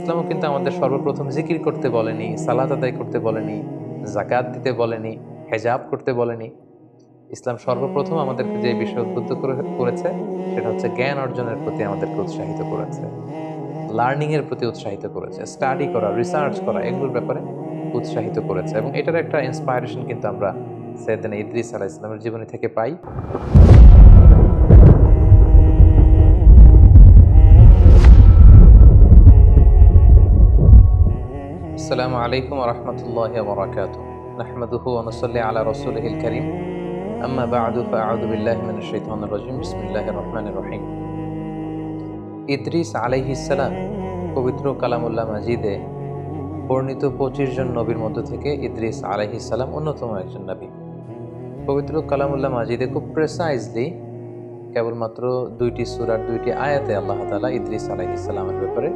ইসলামও কিন্তু আমাদের সর্বপ্রথম জিকির করতে বলেনি, সালাত আদায় করতে বলেনি, জাকাত দিতে বলেনি, হেজাব করতে বলেনি। ইসলাম সর্বপ্রথম আমাদেরকে যে বিষয়ে উদ্বুদ্ধ করেছে সেটা হচ্ছে জ্ঞান অর্জনের প্রতি আমাদেরকে উৎসাহিত করেছে, লার্নিং এর প্রতি উৎসাহিত করেছে, স্টাডি করা, রিসার্চ করা, এগুলোর ব্যাপারে উৎসাহিত করেছে। এবং এটার একটা ইন্সপায়ারেশন কিন্তু আমরা সৈয়দনা ইদ্রিস আলাইহিস সালামের জীবনী থেকে পাই। আসসালামু আলাইকুম ওয়া রাহমাতুল্লাহি ওয়া বারাকাতুহু। নাহমাদুহু ওয়া নুসাল্লি আলা রাসূলিহিল কারীম। আম্মা বা'দু ফাআউযু বিল্লাহি মিনাশ শাইতানির রাজীম। বিসমিল্লাহির রহমানির রহিম। ইদ্রিস আলাইহিস সালাম পবিত্র কালামুল্লাহ মাজিদে বর্ণিত 25 জন নবীর মধ্য থেকে ইদ্রিস আলাইহিস সালাম অন্যতম একজন নবী। পবিত্র কালামুল্লাহ মাজিদে খুব প্রেসাইজলি কেবলমাত্র 2টি সূরার 2টি আয়াতে আল্লাহ তাআলা ইদ্রিস আলাইহিস সালামের ব্যাপারে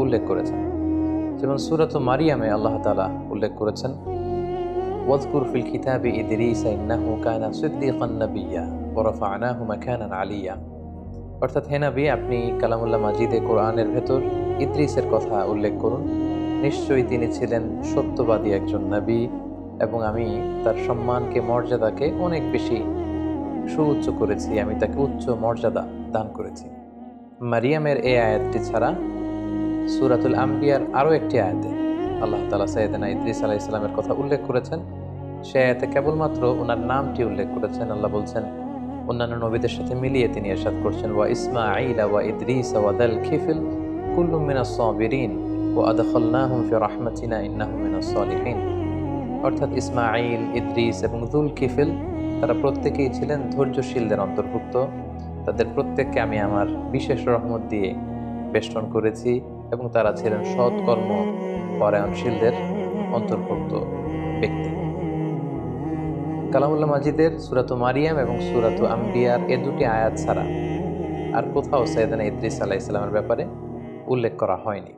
উল্লেখ করেছেন। যেমন সূরাত মারিয়ামে আল্লাহ তাআলা উল্লেখ করেছেন, ওয়াযকুর ফিল কিতাবি ইদ্রিস ইন্নাহু কানা সিদ্দীকান নাবিয়্যা ওয়া রাফা'নাহু মাকানান আলিয়্যা। অর্থাৎ হে নবী, আপনি কালামুল্লাহ মাজিদে কোরআনের ভেতর ইদ্রিসের কথা উল্লেখ করুন। নিশ্চয়ই তিনি ছিলেন সত্যবাদী একজন নবী এবং আমি তার সম্মানকে, মর্যাদাকে অনেক বেশি সুউচ্চ করেছি, আমি তাকে উচ্চ মর্যাদা দান করেছি। মারিয়ামের এই আয়াতটি ছাড়া সূরাতুল আম্বিয়ার আরও একটি আয়াতে আল্লাহ তাআলা সাইয়েদনা ইদ্রিস আলাইহিস সালামের কথা উল্লেখ করেছেন। সে আয়াতে কেবলমাত্র ওনার নামটি উল্লেখ করেছেন। আল্লাহ বলছেন, অন্যান্য নবীদের সাথে মিলিয়ে তিনি ইরশাদ করছেন, ওয়া ইসমাঈলা ওয়া ইদ্রিস ওয়া দাল কিফল কুল্লুম মিনাস সাবিরিন ওয়া আদখালনাহুম ফি রাহমাতিনা ইন্নাহুম মিনাস সালিহিন। অর্থাৎ ইসমাঈল, ইদ্রিস এবং যুল কিফল তারা প্রত্যেকেই ছিলেন ধৈর্যশীলদের অন্তর্ভুক্ত। তাদের প্রত্যেককে আমি আমার বিশেষ রহমত দিয়ে বেষ্টন করেছি এবং তারা ছিলেন সৎকর্ম পরায়ণশীলদের অন্তর্ভুক্ত ব্যক্তি। কালামুল্লাহ মাজিদের সূরাত মারিয়াম এবং সূরাত আম্বিয়ার এ দুটি আয়াত ছাড়া আর কোথাও সাইয়েদনা ইদ্রিস আলাইহিস সালামের ব্যাপারে উল্লেখ করা হয়নি।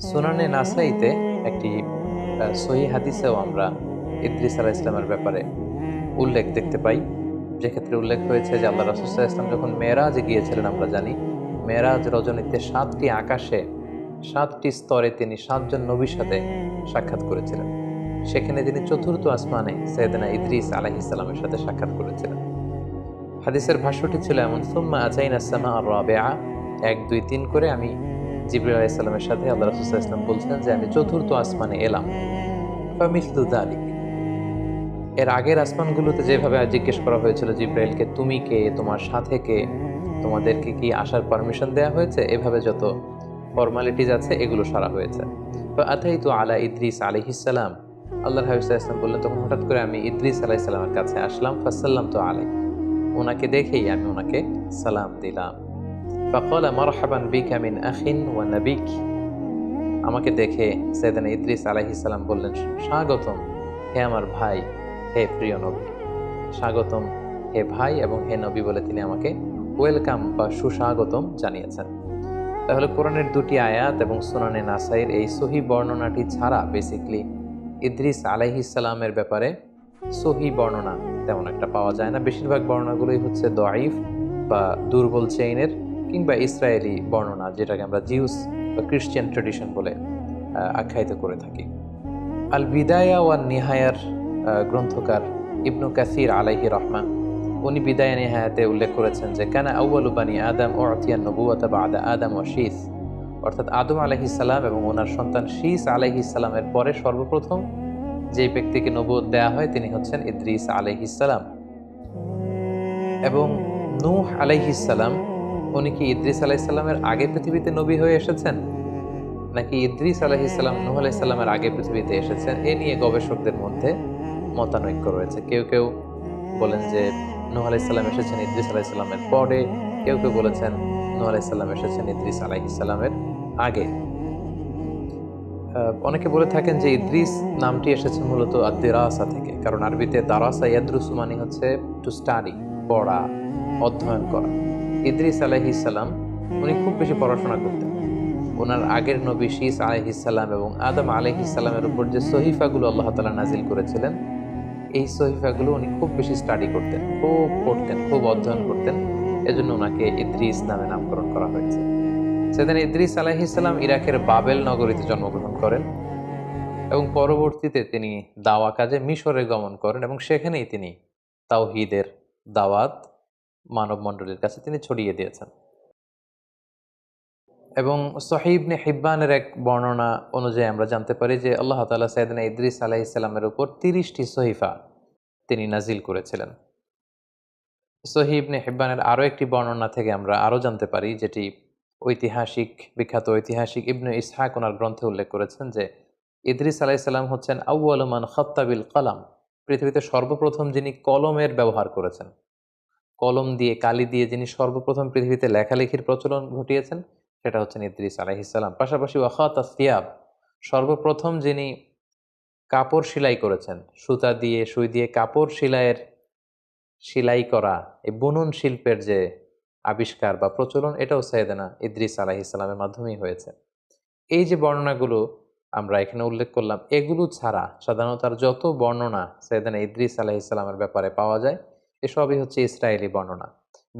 সুনানে নাসাইতে একটি সহিহ হাদিসেও আমরা ইদ্রিস আলাইহিস সালামের ব্যাপারে উল্লেখ দেখতে পাই, যেক্ষেত্রে উল্লেখ হয়েছে যে আল্লাহ রাসূল সাল্লাল্লাহু আলাইহি ওয়াসাল্লাম যখন মেরাজে গিয়েছিলেন, আমরা জানি মেরাজ রজনীতে 7টি আকাশে 7টি স্তরে তিনি 7 জন নবীর সাথে সাক্ষাৎ করেছিলেন। সেখানে তিনি 4র্থ আসমানে সাইয়েদনা ইদ্রিস আলাইহিস সালামের সাথে সাক্ষাৎ করেছিলেন। হাদিসের ভাষ্যটি ছিল এমন, সুম্মা আতাইনা সামা আর-রাবিআ, 1 2 3 করে আমি জিবরাইল আলাইহিস সালামের সাথে আল্লাহ রাসূল সাল্লাল্লাহু আলাইহি ওয়াসাল্লাম বলছেন যে আমি 4র্থ আসমানে এলাম। ফামিসলু যালিক, এর আগের আসমানগুলোতে যেভাবে জিজ্ঞেস করা হয়েছিল জিবরাইলকে, তুমি কে, তোমার সাথে কে, তোমাদেরকে কি আসার পারমিশন দেওয়া হয়েছে, এভাবে যত ফর্মালিটিজ আছে এগুলো সারা হয়েছে। ফাআতাইতু আলা ইদ্রিস আলাইহিস সালাম, আল্লাহর হাবিব সাল্লাল্লাহু আলাইহি ওয়াসাল্লাম বললেন, তখন হঠাৎ করে আমি ইদ্রিস আলাইহিস সালামের কাছে আসলাম। ফাসাল্লামতু আলাইহি, ওনাকে দেখেই আমি ওনাকে সালাম দিলাম। ফাকালা মারহাবান বিকা মিন আখিন ওয়া নাবিক, আমাকে দেখে সাইয়েদনা ইদ্রিস আলাইহিস সালাম বললেন, স্বাগতম হে আমার ভাই, হে প্রিয় নবী। স্বাগতম হে ভাই এবং হে নবী বলে তিনি আমাকে ওয়েলকাম বা সুস্বাগতম জানিয়েছেন। তাহলে কোরআনের 2টি আয়াত এবং সুনানে নাসাইর এই সহিহ বর্ণনাটি ছাড়া বেসিক্যালি ইদ্রিস আলাইহিস সালামের ব্যাপারে সহিহ বর্ণনা তেমন একটা পাওয়া যায় না। বেশিরভাগ বর্ণনাগুলোই হচ্ছে দঈফ বা দুর্বল চেইনের কিংবা ইসরায়েলি বর্ণনা, যেটাকে আমরা জিউস বা ক্রিশ্চিয়ান ট্রেডিশন বলে আখ্যায়িত করে থাকি। আল বিদায়া ওয়ান নিহায়ার গ্রন্থকার ইবনু কাসির আলাইহি রাহমা, উনি বিদায়া নিহায়াতে উল্লেখ করেছেন যে কানা আউয়ালু বানি আদম উ'তিয়া নবুওয়াতা বা'দা আদম ওয়া শীস, অর্থাৎ আদম আলাইহিস সালাম এবং ওনার সন্তান শীস আলাইহিস সালামের পরে সর্বপ্রথম যে ব্যক্তিকে নবুয়ত দেয়া হয় তিনি হচ্ছেন ইদ্রিস আলাইহিস সালাম। এবং নূহ আলাইহিস সালাম, উনি কি ইদ্রিস আলাইহিস সালামের আগে পৃথিবীতে নবী হয়ে এসেছেন নাকি ইদ্রিস আলাইহিস সালাম নূহ আলাইহিস সালামের আগে পৃথিবীতে এসেছেন, এ নিয়ে গবেষকদের মধ্যে মতানৈক্য রয়েছে। কেউ কেউ বলেন যে নূহ আলাইহিস সালাম এসেছেন ইদ্রিস আলাইহিস সালামের পরে, কেউ কেউ বলেছেন নূহ আলাইহিস সালাম এসেছেন ইদ্রিস আলাইহিস সালামের আগে। অনেকে বলে থাকেন যে ইদ্রিস নামটি এসেছে মূলত আদ-দিরাসা থেকে, কারণ আরবিতে দারাসা ইয়াদরুসু মানে হচ্ছে টু স্টাডি, পড়া, অধ্যয়ন করা। ইদ্রিস আলাইহিস সালাম উনি খুব বেশি পড়াশোনা করতেন। ওনার আগের নবী শীস আলাইহিস সালাম এবং আদম আলাইহিস সালামের উপর যে সহিফাগুলো আল্লাহ তাআলা নাজিল করেছিলেন, এই সহিফাগুলো উনি খুব বেশি স্টাডি করতেন, খুব পড়তেন, খুব অধ্যয়ন করতেন। এজন্য ওনাকে ইদ্রিস নামে নামকরণ করা হয়েছে। সৈয়দনা ইদ্রিস আলাইহিস সালাম ইরাকের বাবেল নগরীতে জন্মগ্রহণ করেন এবং পরবর্তীতে তিনি দাওয়া কাজে মিশরে গমন করেন এবং সেখানেই তিনি তাওহীদের দাওয়াত মানব মণ্ডলীর কাছে তিনি ছড়িয়ে দিয়েছেন। এবং সহিহ ইবনে হিব্বানের এক বর্ণনা অনুযায়ী আমরা জানতে পারি যে আল্লাহ তাআলা সাইয়েদনা ইদ্রিস আলাইহিস সালামের উপর 30টি সহিফা তিনি নাজিল করেছিলেন। সহিহ ইবনে হিব্বানের আরও একটি বর্ণনা থেকে আমরা আরও জানতে পারি, যেটি বিখ্যাত ঐতিহাসিক ইবনে ইসহাক ওনার গ্রন্থে উল্লেখ করেছেন যে ইদ্রিস আলাইহিস সালাম হচ্ছেন আউয়ালু মান খাত্তা বিল কলাম, পৃথিবীতে সর্বপ্রথম যিনি কলমের ব্যবহার করেছেন, কলম দিয়ে কালি দিয়ে যিনি সর্বপ্রথম পৃথিবীতে লেখালেখির প্রচলন ঘটিয়েছেন সেটা হচ্ছেন ইদ্রিস আলাইহিস সালাম। পাশাপাশি ওয়াখাতাস সিয়াব, সর্বপ্রথম যিনি কাপড় সেলাই করেছেন, সুতা দিয়ে সুই দিয়ে কাপড় সেলাই করা, এই বুনন শিল্পের যে আবিষ্কার বা প্রচলন, এটাও সাইয়েদনা ইদ্রিস আলাইহিস সালামের মাধ্যমেই হয়েছে। এই যে বর্ণনাগুলো আমরা এখানে উল্লেখ করলাম, এগুলো ছাড়া সাধারণত আর যত বর্ণনা সাইয়েদনা ইদ্রিস আলাইহিস সালামের ব্যাপারে পাওয়া যায় এসবই হচ্ছে ইসরায়েলি বর্ণনা।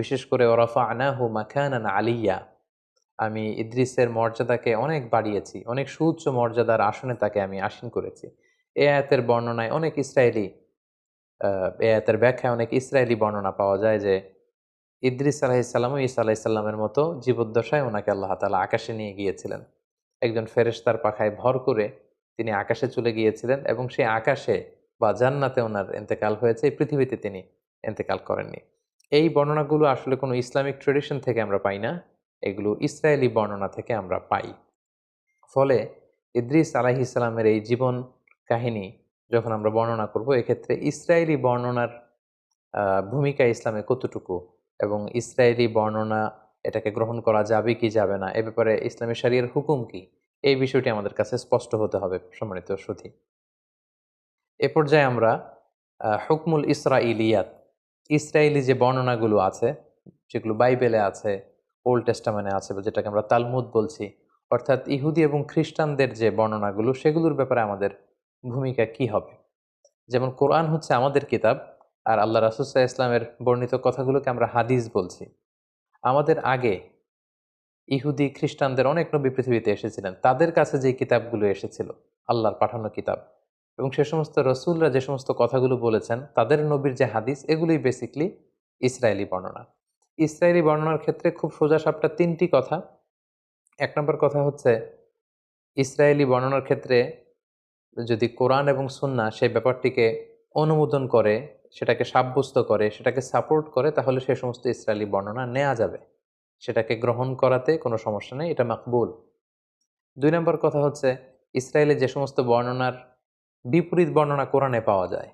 বিশেষ করে ওরাফা'নাহু মাকানান আলিয়্যা, আমি ইদ্রিসের মর্যাদাকে অনেক বাড়িয়েছি, অনেক সুউচ্চ মর্যাদার আসনে তাকে আমি আসীন করেছি। এ আয়াতের বর্ণনায় অনেক ইসরায়েলি এ আয়াতের ব্যাখ্যায় অনেক ইসরায়েলি বর্ণনা পাওয়া যায় যে ইদ্রিস আলাইহিস সালাম ও ঈসা আলাইহিস সালামের মতো জীবদ্দশায় ওনাকে আল্লাহ তাআলা আকাশে নিয়ে গিয়েছিলেন। একজন ফেরেশতার পাখায় ভর করে তিনি আকাশে চলে গিয়েছিলেন এবং সেই আকাশে বা জান্নাতে ওনার ইন্তেকাল হয়েছে, এই পৃথিবীতে তিনি ইন্তেকাল করেননি। এই বর্ণনাগুলো আসলে কোনো ইসলামিক ট্রেডিশন থেকে আমরা পাই না, এগুলো ইসরায়েলি বর্ণনা থেকে আমরা পাই। ফলে ইদ্রিস আলাইহিস সালামের এই জীবন কাহিনী যখন আমরা বর্ণনা করব, এক্ষেত্রে ইসরায়েলি বর্ণনার ভূমিকা ইসলামে কতটুকু এবং ইসরায়েলি বর্ণনা এটাকে গ্রহণ করা যাবে কি যাবে না, এ ব্যাপারে ইসলামী শরিয়ার হুকুম কি, এই বিষয়টি আমাদের কাছে স্পষ্ট হতে হবে সম্মানিত সুধী। এ পর্যায়ে আমরা হুকমুল ইসরাইলিয়াত, ইসরায়েলি যে বর্ণনাগুলো আছে, যেগুলো বাইবেলে আছে, ওল্ড টেস্টামেন্টে আছে, বা যেটাকে আমরা তালমুদ বলছি, অর্থাৎ ইহুদি এবং খ্রিস্টানদের যে বর্ণনাগুলো, সেগুলোর ব্যাপারে আমাদের ভূমিকা কি হবে। যেমন কোরআন হচ্ছে আমাদের কিতাব, আর আল্লাহ রাসূল সাল্লাল্লাহু আলাইহি ওয়াসাল্লামের বর্ণিত কথাগুলোকে আমরা হাদিস বলছি। আমাদের আগে ইহুদি খ্রিস্টানদের অনেক নবী পৃথিবীতে এসেছিলেন, তাদের কাছে যে কিতাবগুলো এসেছিল আল্লাহর পাঠানো কিতাব, এবং সে সমস্ত রসুলরা যে সমস্ত কথাগুলো বলেছেন, তাদের নবীর যে হাদিস, এগুলোই বেসিকলি ইসরায়েলি বর্ণনা। ইসরায়েলি বর্ণনার ক্ষেত্রে খুব সোজাসাপটা 3টি কথা। 1 নম্বর কথা হচ্ছে, ইসরায়েলি বর্ণনার ক্ষেত্রে যদি কোরআন এবং সুন্নাহ সেই ব্যাপারটিকে অনুমোদন করে, সেটাকে সাব্যস্ত করে, সেটাকে সাপোর্ট করে, তাহলে সে সমস্ত ইসরায়েলি বর্ণনা নেওয়া যাবে, সেটাকে গ্রহণ করাতে কোনো সমস্যা নেই, এটা মাকবুল। 2 নম্বর কথা হচ্ছে, ইসরায়েলে যে সমস্ত বর্ণনার বিপরীত বর্ণনা কোরআনে পাওয়া যায়,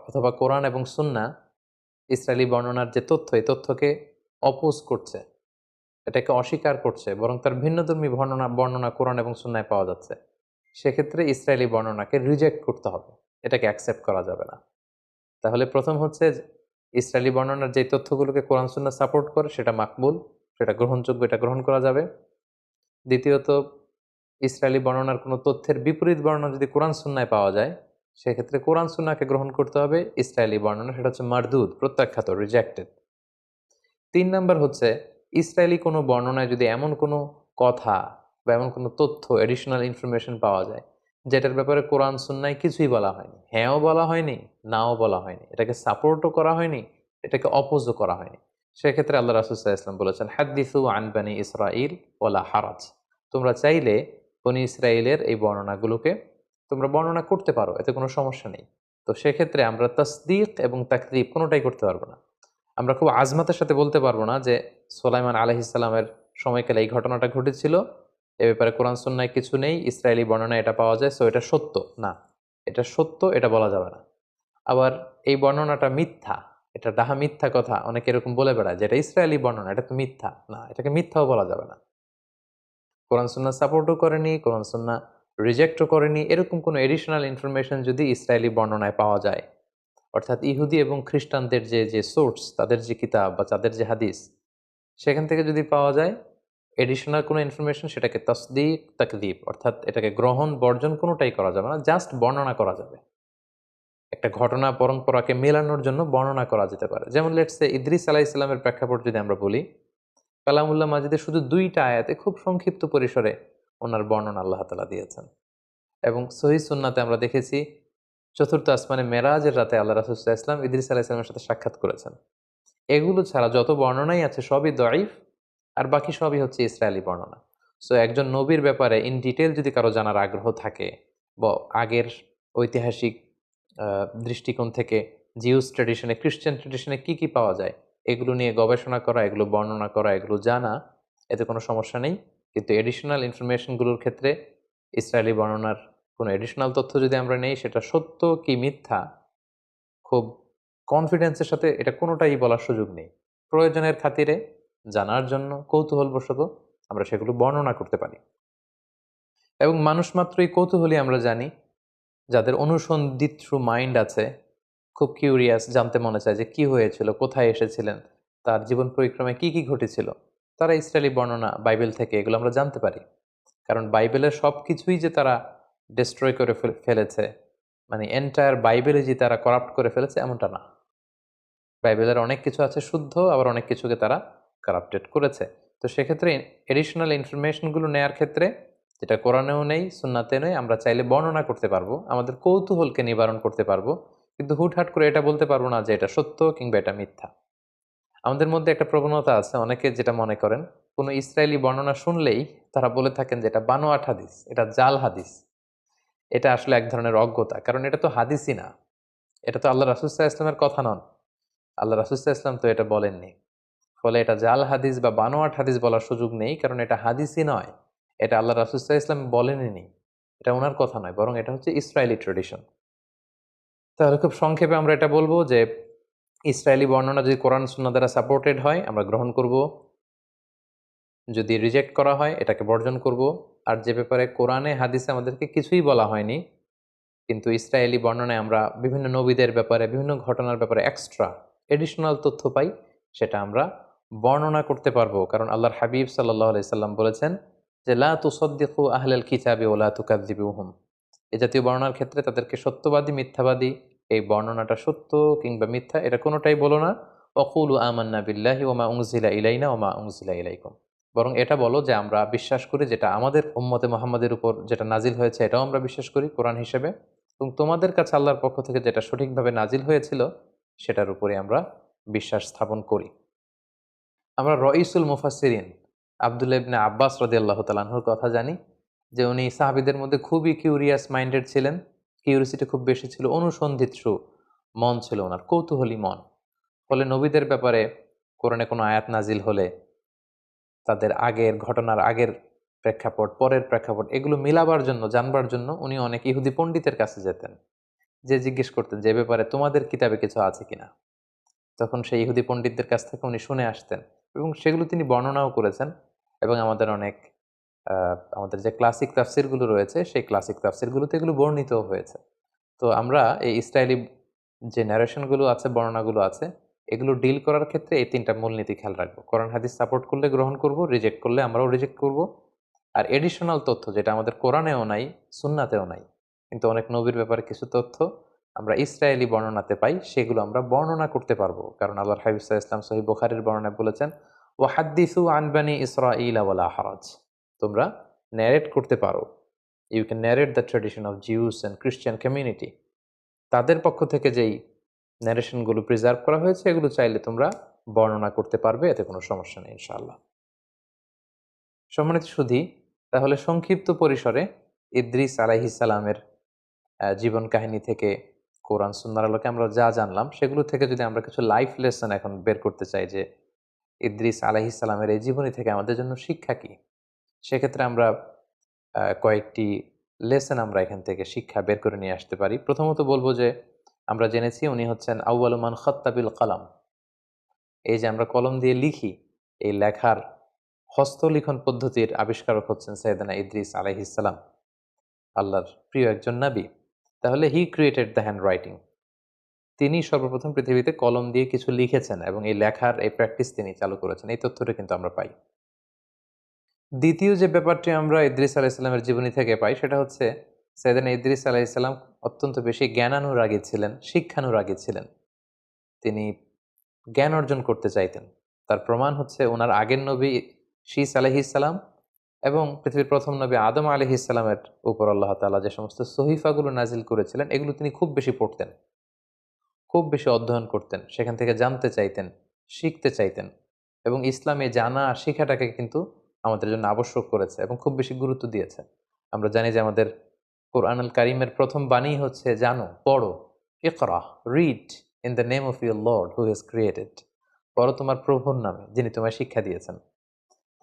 অথবা কোরআন এবং সুন্নাহ ইসরায়েলি বর্ণনার যে তথ্য, এই তথ্যকে অপোজ করছে, এটাকে অস্বীকার করছে, বরং তার ভিন্নধর্মী বর্ণনা কোরআন এবং সুন্নায় পাওয়া যাচ্ছে, সেক্ষেত্রে ইসরায়েলি বর্ণনাকে রিজেক্ট করতে হবে, এটাকে অ্যাকসেপ্ট করা যাবে না। তাহলে প্রথম হচ্ছে, ইসরায়েলি বর্ণনার যে তথ্যগুলোকে কোরআন সুন্নাহ সাপোর্ট করে সেটা মাকবুল, সেটা গ্রহণযোগ্য, এটা গ্রহণ করা যাবে। দ্বিতীয়ত, ইসরায়েলি বর্ণনার কোনো তথ্যের বিপরীত বর্ণনা যদি কোরআন সুন্নায় পাওয়া যায়, সেক্ষেত্রে কোরআন সুন্নাহকে গ্রহণ করতে হবে, ইসরায়েলি বর্ণনা সেটা হচ্ছে মারদুদ, প্রত্যাখ্যাত, রিজেক্টেড। 3 নাম্বার হচ্ছে, ইসরায়েলি কোনো বর্ণনায় যদি এমন কোনো কথা বা এমন কোনো তথ্য, এডিশনাল ইনফরমেশন পাওয়া যায়, যেটার ব্যাপারে কোরআন সুন্নায় কিছুই বলা হয়নি, হ্যাঁও বলা হয়নি, নাও বলা হয়নি, এটাকে সাপোর্টও করা হয়নি, এটাকে অপোজও করা হয়নি, সেক্ষেত্রে আল্লাহ রাসূল সাল্লাল্লাহু আলাইহি ওয়াসাল্লাম বলেছেন, হাদ্দিসু আন বানি ইসরাঈল ওয়ালা হারাজ, তোমরা চাইলে বনি ইসরায়েলের এই বর্ণনাগুলোকে তোমরা বর্ণনা করতে পারো, এতে কোনো সমস্যা নেই। তো সেক্ষেত্রে আমরা তাসদীক এবং তাকযীব কোনোটাই করতে পারবো না। আমরা খুব আজমাতের সাথে বলতে পারবো না যে সুলাইমান আলাইহিস সালামের সময়কালে এই ঘটনাটা ঘটেছিল, এ ব্যাপারে কোরআন সুন্নায় কিছু নেই, ইসরায়েলি বর্ণনায় এটা পাওয়া যায়, সো এটা সত্য না, এটা সত্য, এটা বলা যাবে না। আবার এই বর্ণনাটা মিথ্যা, এটা ডাহা মিথ্যা কথা অনেকে এরকম বলে বেড়ায় যে এটা ইসরায়েলি বর্ণনা, এটা তো মিথ্যা না, এটাকে মিথ্যাও বলা যাবে না। কোরআন সুন্নাহ সাপোর্টও করেনি, কোরআন সুন্নাহ রিজেক্টও করেনি, এরকম কোনো এডিশনাল ইনফরমেশন যদি ইসরায়েলি বর্ণনায় পাওয়া যায়, অর্থাৎ ইহুদি এবং খ্রিস্টানদের যে সোর্স, তাদের যে কিতাব বা তাদের যে হাদিস, সেখান থেকে যদি পাওয়া যায় এডিশনাল কোনো ইনফরমেশন, সেটাকে তাসদীক তাকযীব, অর্থাৎ এটাকে গ্রহণ বর্জন কোনোটাই করা যাবে না, জাস্ট বর্ণনা করা যাবে। একটা ঘটনা পরম্পরাকে মেলানোর জন্য বর্ণনা করা যেতে পারে। যেমন লেটস সে ইদ্রিস আলাইহিস সালামের প্রেক্ষাপট যদি আমরা বলি, কালামুল্লাহ মাজিদে শুধু 2টা আয়াতে খুব সংক্ষিপ্ত পরিসরে ওনার বর্ণনা আল্লাহ তাআলা দিয়েছেন। এবং সহিহ সুন্নাতে আমরা দেখেছি চতুর্থ আসমানে মেরাজের রাতে আল্লাহ রাসূল সাল্লাল্লাহু আলাইহি ওয়াসাল্লাম ইদ্রিস আলাইহিস সালামের সাথে সাক্ষাৎ করেছেন। এগুলো ছাড়া যত বর্ণনাই আছে সবই দঈফ, আর বাকি সবই হচ্ছে ইসরায়েলি বর্ণনা। সো একজন নবীর ব্যাপারে ইন ডিটেইল যদি কারো জানার আগ্রহ থাকে বা আগের ঐতিহাসিক দৃষ্টিকোণ থেকে জিউস ট্র্যাডিশনে, খ্রিস্টান ট্র্যাডিশনে কি কি পাওয়া যায় এগুলো নিয়ে গবেষণা করা, এগুলো বর্ণনা করা, এগুলো জানা, এতে কোনো সমস্যা নেই। কিন্তু এডিশনাল ইনফরমেশনগুলোর ক্ষেত্রে ইসরায়েলি বর্ণনার কোনো এডিশনাল তথ্য যদি আমরা নেই, সেটা সত্য কি মিথ্যা খুব কনফিডেন্সের সাথে এটা কোনোটাই বলার সুযোগ নেই। প্রয়োজনের খাতিরে জানার জন্য কৌতূহলবশত আমরা সেগুলো বর্ণনা করতে পারি। এবং মানুষ মাত্রই কৌতূহলী আমরা জানি, যাদের অনুসন্ধিৎসু মাইন্ড আছে, খুব কিউরিয়াস, জানতে মনে চায় যে কি হয়েছিল, কোথায় এসেছিলেন, তার জীবন পরিক্রমায় কি কি ঘটেছিল, তারা ইসরায়েলি বর্ণনা বাইবেল থেকে এগুলো আমরা জানতে পারি। কারণ বাইবেলের সব কিছুই যে তারা ডিস্ট্রয় করে ফেলেছে, মানে এন্টায়ার বাইবেলে যে তারা করাপ্ট করে ফেলেছে এমনটা না। বাইবেলের অনেক কিছু আছে শুদ্ধ, আবার অনেক কিছুকে তারা কারাপ্টেড করেছে। তো সেক্ষেত্রে এডিশনাল ইনফরমেশনগুলো নেয়ার ক্ষেত্রে, যেটা কোরআনেও নেই সুন্নাতে নেই, আমরা চাইলে বর্ণনা করতে পারবো, আমাদের কৌতূহলকে নিবারণ করতে পারবো, কিন্তু হুটহাট করে এটা বলতে পারবো না যে এটা সত্য কিংবা এটা মিথ্যা। আমাদের মধ্যে একটা প্রবণতা আছে, অনেকে যেটা মনে করেন কোনো ইসরায়েলি বর্ণনা শুনলেই তারা বলে থাকেন যে এটা বানোয়াট হাদিস, এটা জাল হাদিস। এটা আসলে এক ধরনের অজ্ঞতা, কারণ এটা তো হাদিসই না, এটা তো আল্লাহ রাসূল সাল্লাল্লাহু আলাইহি ওয়াসাল্লামের কথা নন, আল্লাহ রাসূল সাল্লাল্লাহু আলাইহি ওয়াসাল্লাম তো এটা বলেননি। ফলে এটা জাল হাদিস বা বানোয়াট হাদিস বলার সুযোগ নেই, কারণ এটা হাদিসই নয়, এটা আল্লাহ রাসূল সাল্লাল্লাহু আলাইহি ওয়াসাল্লাম বলেননি, এটা ওনার কথা নয়, বরং এটা হচ্ছে ইসরায়েলি ট্রেডিশন। তাহলে খুব সংক্ষেপে আমরা এটা বলবো যে ইসরায়েলি বর্ণনা যদি কোরআন সুন্নাহ দ্বারা সাপোর্টেড হয় আমরা গ্রহণ করব, যদি রিজেক্ট করা হয় এটাকে বর্জন করব। আর যে ব্যাপারে কোরআনে হাদিসে আমাদেরকে কিছুই বলা হয়নি, কিন্তু ইসরায়েলি বর্ণনায় আমরা বিভিন্ন নবীদের ব্যাপারে, বিভিন্ন ঘটনার ব্যাপারে এক্সট্রা এডিশনাল তথ্য পাই, সেটা আমরা বর্ণনা করতে পারবো। কারণ আল্লাহর হাবিব সাল্লাল্লাহু আলাইহি সাল্লাম বলেছেন যে লা তুসাদ্দিকু আহলাল কিতাবি ওয়া লা তুকাযযিবুহুম, এই জাতীয় বর্ণনার ক্ষেত্রে তাদেরকে সত্যবাদী মিথ্যাবাদী, এই বর্ণনাটা সত্য কিংবা মিথ্যা এটা কোনোটাই বলো না। ওয়াকুলু আমান্না বিল্লাহি ওয়া মা উনজিলা ইলাইনা ওয়া মা উনজিলা ইলাইকুম, বরং এটা বলো যে আমরা বিশ্বাস করি, যেটা আমাদের উম্মতে মুহাম্মাদের উপর যেটা নাজিল হয়েছে এটাও আমরা বিশ্বাস করি কোরআন হিসেবে, এবং তোমাদের কাছে আল্লাহর পক্ষ থেকে যেটা সঠিকভাবে নাজিল হয়েছিল সেটার উপরে আমরা বিশ্বাস স্থাপন করি। আমরা রঈসুল মুফাসসিরিন আব্দুল্লাহ ইবনে আব্বাস রাদিয়াল্লাহু তাআলা আনহুর কথা জানি যে উনি সাহাবীদের মধ্যে খুবই কিউরিয়াস মাইন্ডেড ছিলেন, কিউরিসিটি খুব বেশি ছিল, অনুসন্ধিৎসু মন ছিল ওনার, কৌতূহলী মন। ফলে নবীদের ব্যাপারে কোরআনে কোনো আয়াত নাজিল হলে তাদের আগের ঘটনার আগের প্রেক্ষাপট, পরের প্রেক্ষাপট, এগুলো মিলাবার জন্য, জানবার জন্য উনি অনেক ইহুদি পণ্ডিতের কাছে যেতেন, যে জিজ্ঞেস করতেন যে ব্যাপারে তোমাদের কিতাবে কিছু আছে কিনা। তখন সেই ইহুদি পণ্ডিতদের কাছ থেকে উনি শুনে আসতেন এবং সেগুলো তিনি বর্ণনাও করেছেন। এবং আমাদের অনেক আমাদের যে ক্লাসিক তাফসিরগুলো রয়েছে সেই ক্লাসিক তাফসিরগুলোতে এগুলো বর্ণিতও হয়েছে। তো আমরা এই ইসরায়েলি যে ন্যারেশনগুলো আছে, বর্ণনাগুলো আছে, এগুলো ডিল করার ক্ষেত্রে এই 3টা মূলনীতি খেয়াল রাখবো। কোরআন হাদিস সাপোর্ট করলে গ্রহণ করব, রিজেক্ট করলে আমরাও রিজেক্ট করব। আর এডিশনাল তথ্য যেটা আমাদের কোরআনেও নাই, সুন্নাতেও নাই, কিন্তু অনেক নবীর ব্যাপারে কিছু তথ্য আমরা ইসরায়েলি বর্ণনাতে পাই, সেগুলো আমরা বর্ণনা করতে পারবো। কারণ আল্লাহর হাবিব সাল্লাল্লাহু আলাইহি ওয়াসাল্লাম সহিহ বুখারীর বর্ণনায় বলেছেন ওয়াহাদ্দিসু আন বানি ইসরাঈলা ওয়ালা হারাজ, তোমরা ন্যারেট করতে পারো, you can narrate the tradition of Jews and Christian community. তাদের পক্ষ থেকে যেই ন্যারেশনগুলো প্রিজার্ভ করা হয়েছে এগুলো চাইলে তোমরা বর্ণনা করতে পারবে, এতে কোনো সমস্যা নেই ইনশাআল্লাহ। সম্মানিত সুধী, তাহলে সংক্ষিপ্ত পরিসরে ইদ্রিস আলাইহিস সালামের জীবন কাহিনী থেকে কোরআন সুন্নাহর আলোকে আমরা যা জানলাম, সেগুলো থেকে যদি আমরা কিছু লাইফ লেসন এখন বের করতে চাই যে ইদ্রিস আলাইহিস সালামের এই জীবনী থেকে আমাদের জন্য শিক্ষা কি, সেক্ষেত্রে আমরা কয়েকটি লেসন আমরা এখান থেকে শিক্ষা বের করে নিয়ে আসতে পারি। প্রথমত বলবো যে আমরা জেনেছি উনি হচ্ছেন আউয়ালু মান খাত্তা বিল কালাম। এই যে আমরা কলম দিয়ে লিখি, এই লেখার হস্তলিখন পদ্ধতির আবিষ্কারক হচ্ছেন সাইয়েদনা ইদ্রিস আলাইহিস সালাম, আল্লাহর প্রিয় একজন নবী। তাহলে হি ক্রিয়েটেড দ্য হ্যান্ড রাইটিং, তিনি সর্বপ্রথম পৃথিবীতে কলম দিয়ে কিছু লিখেছেন এবং এই লেখার এই প্র্যাকটিস তিনি চালু করেছেন, এই তথ্যটা কিন্তু আমরা পাই। দ্বিতীয় যে ব্যাপারটি আমরা ইদ্রিস আলাইহিস সালামের জীবনী থেকে পাই সেটা হচ্ছে সাইয়েদনা ইদ্রিস আলাইহিস সালাম অত্যন্ত বেশি জ্ঞানানুরাগী ছিলেন, শিক্ষানুরাগী ছিলেন। তিনি জ্ঞান অর্জন করতে চাইতেন, তার প্রমাণ হচ্ছে ওনার আগের নবী শীস আলাইহিসসালাম এবং পৃথিবীর প্রথম নবী আদম আলাইহিসসালামের উপর আল্লাহ তাআলা যে সমস্ত সহিফাগুলো নাজিল করেছিলেন এগুলো তিনি খুব বেশি পড়তেন, খুব বেশি অধ্যয়ন করতেন, সেখান থেকে জানতে চাইতেন, শিখতে চাইতেন। এবং ইসলামে জানা শিখাটাকে কিন্তু আমাদের জন্য আবশ্যক করেছে এবং খুব বেশি গুরুত্ব দিয়েছে। আমরা জানি যে আমাদের কোরআনুল কারীমের প্রথম বাণী হচ্ছে জানো, পড়ো, ইকরা, read in the name of your lord who has created. পড়ো তোমার প্রভুর নামে যিনি তোমায় শিক্ষা দিয়েছেন।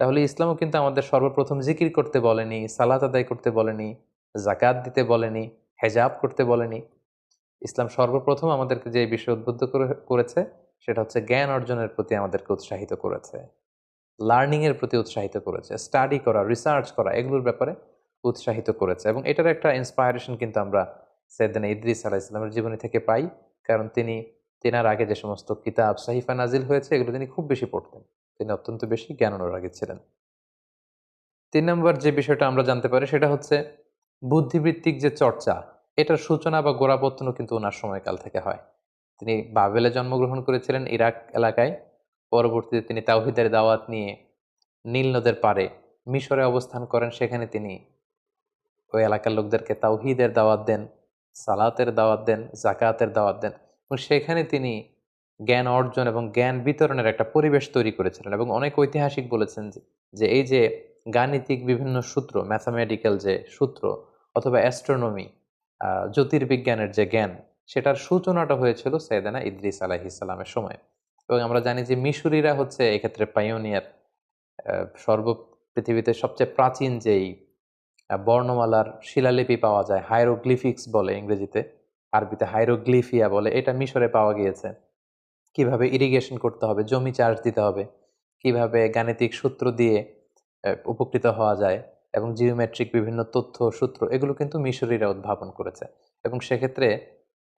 তাহলে ইসলামও কিন্তু আমাদের সর্বপ্রথম জিকির করতে বলেনি, সালাত আদায় করতে বলেনি, জাকাত দিতে বলেনি, হেজাব করতে বলেনি। ইসলাম সর্বপ্রথম আমাদেরকে যে বিষয় উদ্বুদ্ধ করেছে সেটা হচ্ছে জ্ঞান অর্জনের প্রতি আমাদেরকে উৎসাহিত করেছে, লার্নিং এর প্রতি উৎসাহিত করেছে, স্টাডি করা, রিসার্চ করা, এগুলোর ব্যাপারে উৎসাহিত করেছে। এবং এটার একটা ইন্সপায়ারেশন কিন্তু আমরা সাইয়েদনা ইদ্রিস আলাইহিস সালামের জীবনী থেকে পাই। কারণ তেনার আগে যে সমস্ত কিতাব সাহিফা নাজিল হয়েছে এগুলো তিনি খুব বেশি পড়তেন। তিনি অত্যন্ত বেশি জ্ঞান অনুরাগী ছিলেন। ৩ নম্বর যে বিষয়টা আমরা জানতে পারি সেটা হচ্ছে বুদ্ধিবৃত্তিক যে চর্চা, এটার সূচনা বা গোড়াপত্তনও কিন্তু ওনার সময়কাল থেকে হয়। তিনি বাবেলে জন্মগ্রহণ করেছিলেন ইরাক এলাকায়। পরবর্তীতে তিনি তাওহীদের দাওয়াত নিয়ে নীল নদের পাড়ে মিশরে অবস্থান করেন। সেখানে তিনি ওই এলাকার লোকদেরকে তাওহীদের দাওয়াত দেন, সালাতের দাওয়াত দেন, যাকাতের দাওয়াত দেন এবং সেখানে তিনি জ্ঞান অর্জন এবং জ্ঞান বিতরণের একটা পরিবেশ তৈরি করেছিলেন। এবং অনেক ঐতিহাসিক বলেছেন যে এই যে গাণিতিক বিভিন্ন সূত্র, ম্যাথামেটিক্যাল যে সূত্র অথবা অ্যাস্ট্রোনমি, জ্যোতির্বিজ্ঞানের যে জ্ঞান, সেটার সূচনাটা হয়েছিল সাইয়েদনা ইদ্রিস আলাইহিস সালামের সময়। এবং আমরা জানি যে মিশরীরা হচ্ছে এক্ষেত্রে পাইওনিয়ার। পৃথিবীতে সবচেয়ে প্রাচীন যেই বর্ণমালার শিলালিপি পাওয়া যায়, হাইরোগ্লিফিক্স বলে ইংরেজিতে, আরবিতে হাইরোগ্লিফিয়া বলে, এটা মিশরে পাওয়া গিয়েছে। কিভাবে ইরিগেশন করতে হবে, জমি চাষ দিতে হবে, কিভাবে গাণিতিক সূত্র দিয়ে উপকৃত হওয়া যায় এবং জিওমেট্রিক বিভিন্ন তথ্য সূত্র, এগুলো কিন্তু মিশরীরা উদ্ভাবন করেছে। এবং সেক্ষেত্রে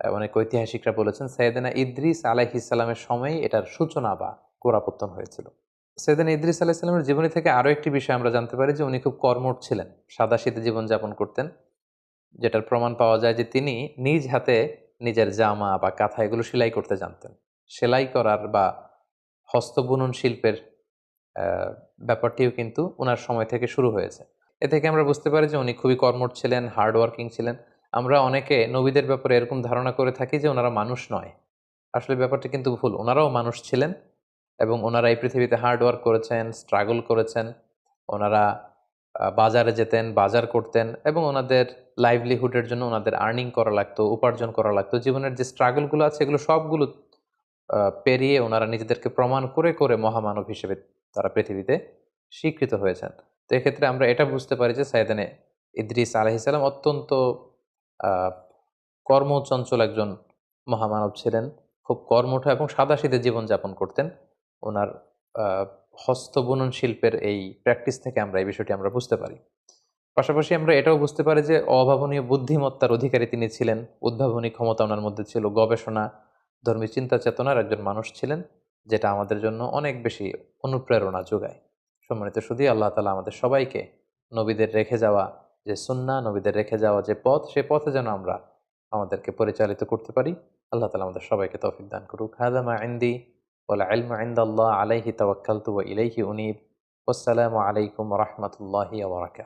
অনেক ঐতিহাসিকরা বলেছেন সাইয়েদনা ইদ্রিস আলাইহিস সালামের সময়ই এটার সূচনা বা গোড়াপত্তন হয়েছিল। সাইয়েদনা ইদ্রিস আলাইহিস সালামের জীবনী থেকে আরও একটি বিষয় আমরা জানতে পারি যে উনি খুব কর্মঠ ছিলেন, সাদাসিধে জীবনযাপন করতেন। যেটার প্রমাণ পাওয়া যায় যে তিনি নিজ হাতে নিজের জামা বা কাঁথা এগুলো সেলাই করতে জানতেন। সেলাই করার বা হস্তবুনন শিল্পের ব্যাপারটিও কিন্তু উনার সময় থেকে শুরু হয়েছে। এ থেকে আমরা বুঝতে পারি যে উনি খুবই কর্মঠ ছিলেন, হার্ড ওয়ার্কিং ছিলেন। আমরা অনেকে নবীদের ব্যাপারে এরকম ধারণা করে থাকি যে ওনারা মানুষ নয়। আসলে ব্যাপারটা কিন্তু ভুল। ওনারাও মানুষ ছিলেন এবং ওনারা এই পৃথিবীতে হার্ড ওয়ার্ক করেছেন, স্ট্রাগল করেছেন। ওনারা বাজারে যেতেন, বাজার করতেন এবং ওনাদের লাইভলিহুডের জন্য ওনাদের আর্নিং করা লাগতো, উপার্জন করা লাগতো। জীবনের যে স্ট্রাগলগুলো আছে এগুলো সবগুলো পেরিয়ে ওনারা নিজেদেরকে প্রমাণ করে করে মহামানব হিসেবে তারা পৃথিবীতে স্বীকৃত হয়েছেন। তো এক্ষেত্রে আমরা এটা বুঝতে পারি যে সাইয়েদনা ইদ্রিস আলাইহিস সালাম অত্যন্ত আহ, কর্মচঞ্চল একজন মহামানব ছিলেন। খুব কর্মঠ এবং সাদাসিধে জীবনযাপন করতেন। ওনার আহ, হস্তবুনন শিল্পের এই প্র্যাকটিস থেকে আমরা এই বিষয়টি আমরা বুঝতে পারি। পাশাপাশি আমরা এটাও বুঝতে পারি যে অভাবনীয় বুদ্ধিমত্তার অধিকারী তিনি ছিলেন। উদ্ভাবনী ক্ষমতা ওনার মধ্যে ছিল, গবেষণা, ধর্মী চিন্তা চেতনার একজন মানুষ ছিলেন, যেটা আমাদের জন্য অনেক বেশি অনুপ্রেরণা যোগায়। সম্মানিত শুধু আল্লাহ তাআলা আমাদের সবাইকে নবীদের রেখে যাওয়া যে সুন্নাহ, নবীদের রেখে যাওয়া যে পথ, সে পথে যেন আমরা আমাদেরকে পরিচালিত করতে পারি। আল্লাহ তাআলা আমাদের সবাইকে তৌফিক দান করুক। হাযা মা ইনদি ওয়াল ইলমু ইনদাল্লাহ আলাইহি তাওয়াক্কালতু ওয়া ইলাইহি উনীব। ওয়াসসালামু আলাইকুম ওয়া রাহমাতুল্লাহি ওয়া বারাকাতুহু।